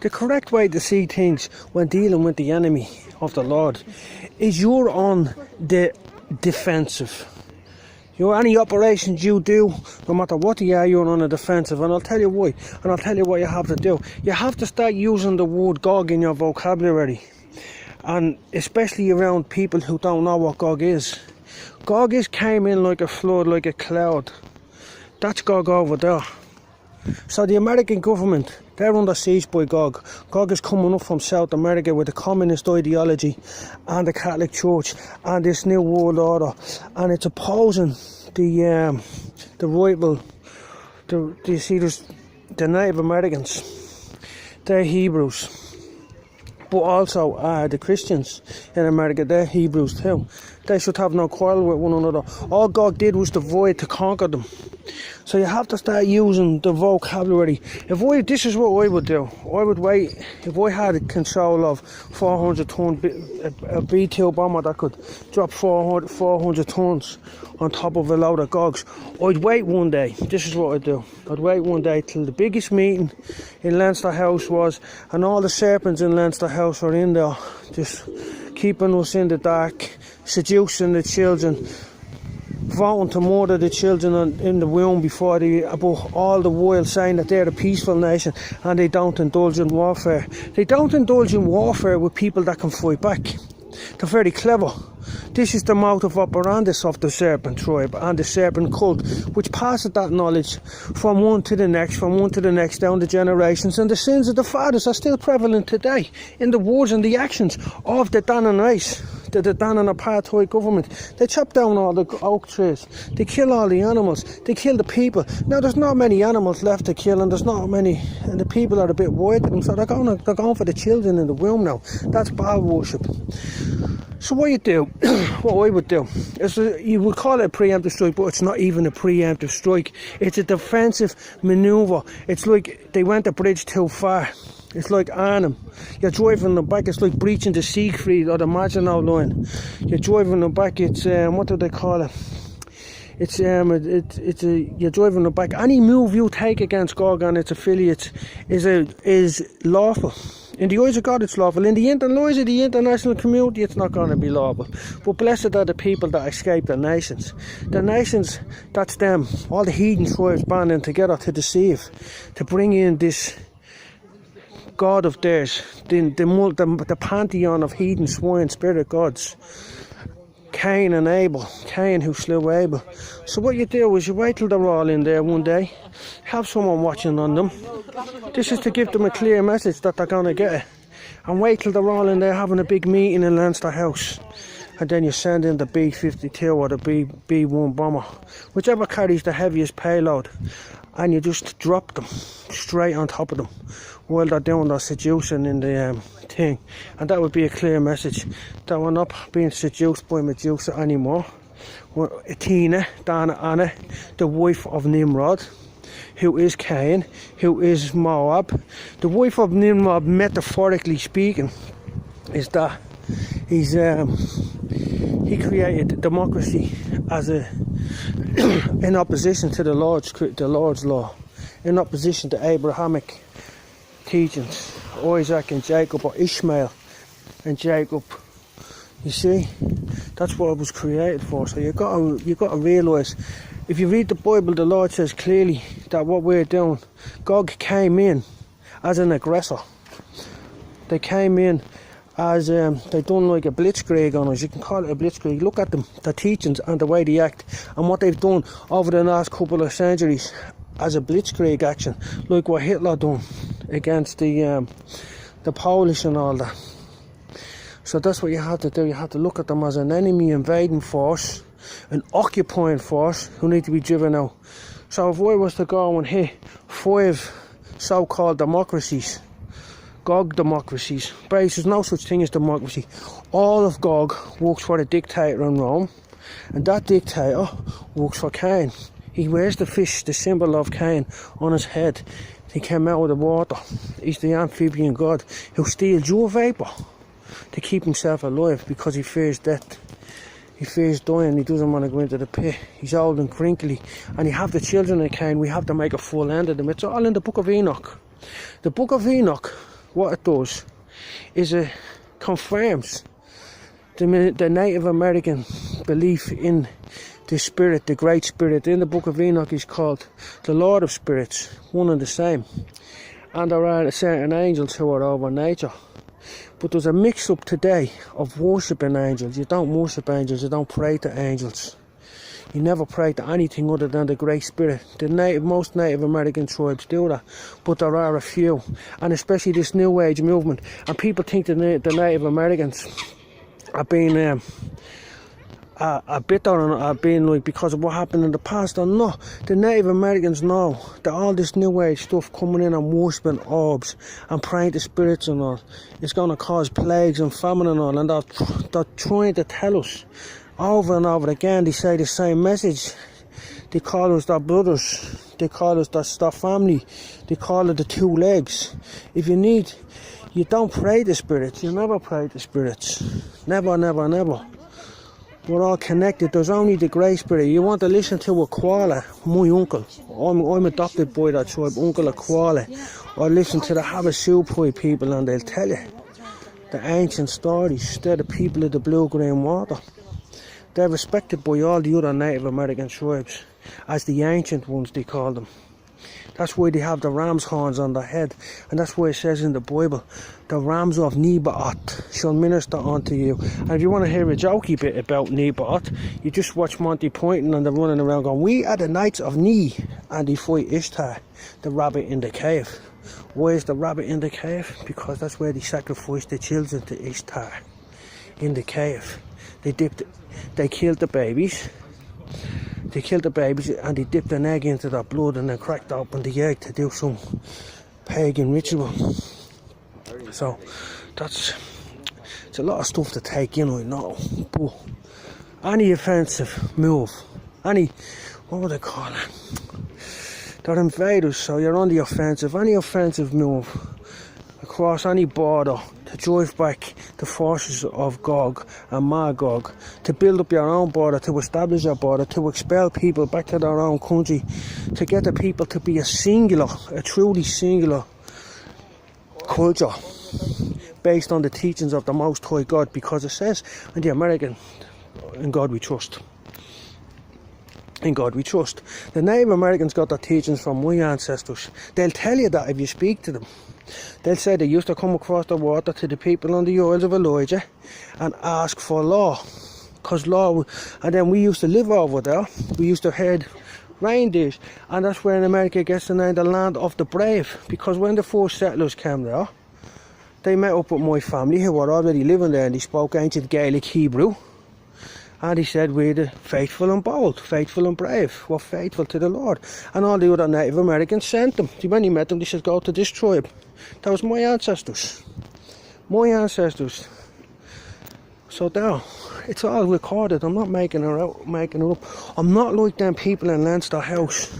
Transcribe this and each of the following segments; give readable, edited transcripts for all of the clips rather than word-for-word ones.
The correct way to see things when dealing with the enemy of the Lord is you're on the defensive. Any operations you do, no matter what they are, you're on the defensive. And I'll tell you why. And I'll tell you what you have to do. You have to start using the word Gog in your vocabulary. And especially around people who don't know what Gog is. Gog came in like a flood, like a cloud. That's Gog over there. So the American government, they're under siege by Gog. Gog is coming up from South America with the communist ideology and the Catholic Church and this new world order, and it's opposing the rival. You see, there's the Native Americans, they're Hebrews, but also the Christians in America, they're Hebrews too. They should have no quarrel with one another. All God did was divide to conquer them. So you have to start using the vocabulary. This is what I would do. I would wait, if I had control of 400 ton, a B-2 bomber that could drop 400 tons on top of a load of Gogs, I'd wait one day. This is what I'd do. I'd wait one day till the biggest meeting in Leinster House was, and all the serpents in Leinster House are in there, just keeping us in the dark, seducing the children, voting to murder the children in the womb before above all the while saying that they're a peaceful nation and they don't indulge in warfare. They don't indulge in warfare with people that can fight back. They're very clever. This is the modus operandi of the serpent tribe and the serpent cult, which passes that knowledge from one to the next, down the generations. And the sins of the fathers are still prevalent today in the words and the actions of the Danann race, the Danann apartheid government. They chop down all the oak trees, they kill all the animals, they kill the people. Now there's not many animals left to kill, and there's not many, and the people are a bit worried to them, so they're going for the children in the womb now. That's Baal worship. So what you do, what I would do, is you would call it a preemptive strike, but it's not even a preemptive strike. It's a defensive manoeuvre. It's like they went the bridge too far. It's like Arnhem. You're driving them back. It's like breaching the Siegfried or the Maginot Line. You're driving them back. It's what do they call it? You're driving them back. Any move you take against Gog and its affiliates is lawful. In the eyes of God, it's lawful. In the eyes of the international community, it's not going to be lawful. But blessed are the people that escape the nations. The nations, that's them. All the heathen tribes banding together to deceive, to bring in this God of theirs, the pantheon of heathen swine spirit gods. Cain and Abel. Cain who slew Abel. So what you do is you wait till they're all in there one day, have someone watching on them. This is to give them a clear message that they're going to get it. And wait till they're all in there having a big meeting in Leinster House. And then you send in the B-52 or the B-1 bomber, whichever carries the heaviest payload, and you just drop them straight on top of them while they're doing their seducing in the thing. And that would be a clear message that we're not being seduced by Medusa anymore. Athena, Anna, the wife of Nimrod, who is Cain, who is Moab. The wife of Nimrod, metaphorically speaking, is that he created democracy as in opposition to the Lord's law, in opposition to Abrahamic teachings, Isaac and Jacob, or Ishmael and Jacob. You see, that's what it was created for. So you got to realise, if you read the Bible, the Lord says clearly that what we're doing, Gog came in as an aggressor. They came in as they done like a blitzkrieg on us. You can call it a blitzkrieg. Look at them, their teachings and the way they act, and what they've done over the last couple of centuries as a blitzkrieg action, like what Hitler done against the Polish and all that. So that's what you have to do. You have to look at them as an enemy invading force, an occupying force who need to be driven out. So if I was to go and hit 5 so-called democracies, Gog democracies, but there's no such thing as democracy. All of Gog works for a dictator in Rome, and that dictator works for Cain. He wears the fish, the symbol of Cain, on his head. He came out of the water. He's the amphibian god who steals your vapour to keep himself alive, because he fears death. He fears dying. He doesn't want to go into the pit. He's old and crinkly, and you have the children of Cain. We have to make a full end of them. It's all in the book of Enoch. The book of Enoch what it does is it confirms the Native American belief in the spirit, the great spirit. In the book of Enoch is called the Lord of Spirits, one and the same. And there are certain angels who are over nature. But there's a mix-up today of worshipping angels. You don't worship angels, you don't pray to angels. You never pray to anything other than the Great Spirit. Most Native American tribes do that, but there are a few, and especially this New Age movement. And people think the Native Americans are being bitter and are being like because of what happened in the past. Or no, the Native Americans know that all this New Age stuff coming in and worshipping orbs and praying to spirits and all is going to cause plagues and famine and all, and they're trying to tell us over and over again. They say the same message. They call us their brothers, they call us their family, they call it the two legs. If you don't pray to spirits, you never pray to spirits. Never, never, never. We're all connected. There's only the Great Spirit. You want to listen to a koala, my uncle. I'm adopted by that tribe, Uncle Koala. Or listen to the Havasupai people, and they'll tell you the ancient stories. They're the people of the blue-green water. They're respected by all the other Native American tribes as the ancient ones, they call them. That's why they have the ram's horns on their head, and that's why it says in the Bible, the rams of Nebaioth shall minister unto you. And if you want to hear a jokey bit about Nebaioth, you just watch Monty Python and they're running around going, we are the knights of Ne, and they fight Ishtar, the rabbit in the cave. Why is the rabbit in the cave? Because that's where they sacrificed the children to Ishtar, in the cave. They killed the babies. They killed the babies and they dipped an egg into their blood and then cracked open the egg to do some pagan ritual. So it's a lot of stuff to take in, I know. But any offensive move, what would I call it? They're invaders, so you're on the offensive. Any offensive move across any border to drive back the forces of Gog and Magog, to build up your own border, to establish your border, to expel people back to their own country, to get the people to be a truly singular culture based on the teachings of the Most High God, because it says in the American, in God we trust. In God we trust. The Native Americans got their teachings from my ancestors. They'll tell you that if you speak to them. They'll say they used to come across the water to the people on the Isles of Elijah and ask for law. And then we used to live over there. We used to herd reindeers. And that's where in America gets the name the land of the brave. Because when the first settlers came there, they met up with my family who were already living there, and they spoke ancient Gaelic Hebrew. And he said, we're the faithful and bold, faithful and brave. We're faithful to the Lord. And all the other Native Americans sent them. When he met them, they said, go to this tribe. That was my ancestors. My ancestors. So there, it's all recorded. I'm not making it up. I'm not like them people in Leinster House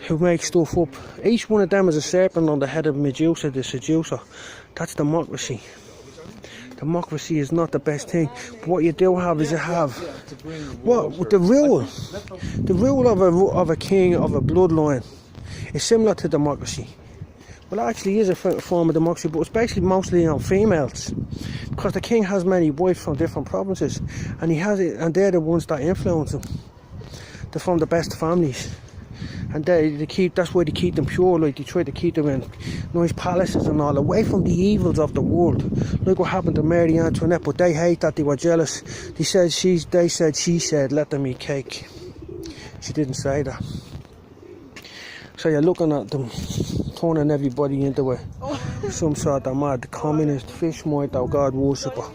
who make stuff up. Each one of them is a serpent on the head of Medusa, the seducer. That's democracy. Democracy is not the best thing, but what you do have is the rule of a king of a bloodline is similar to democracy. Well, it actually is a form of democracy, but it's basically mostly on females, because the king has many wives from different provinces, and and they're the ones that influence him. They're from the best families. And that's why they keep them pure, like they try to keep them in nice palaces and all, away from the evils of the world. Like what happened to Mary Antoinette, but they hate that, they were jealous. They said, she said, let them eat cake. She didn't say that. So you're looking at them turning everybody into some sort of mad communist, fish moid or God worshipper.